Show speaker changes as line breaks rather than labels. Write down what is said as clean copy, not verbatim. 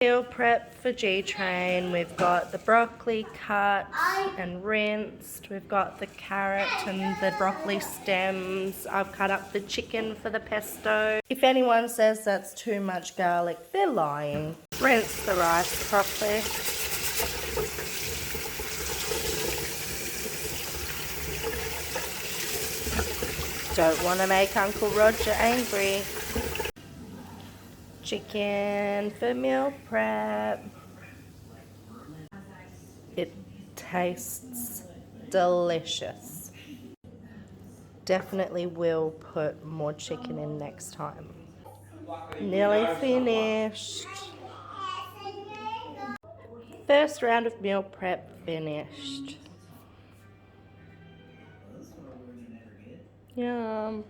Meal prep for Gtrain. We've got the broccoli cut and rinsed. We've got the carrot and the broccoli stems. I've cut up the chicken for the pesto. If anyone says that's too much garlic, they're lying. Rinse the rice properly. Don't want to make Uncle Roger angry. Chicken for meal prep. It tastes delicious. Definitely will put more chicken in next time. Nearly finished. First round of meal prep finished. Yum.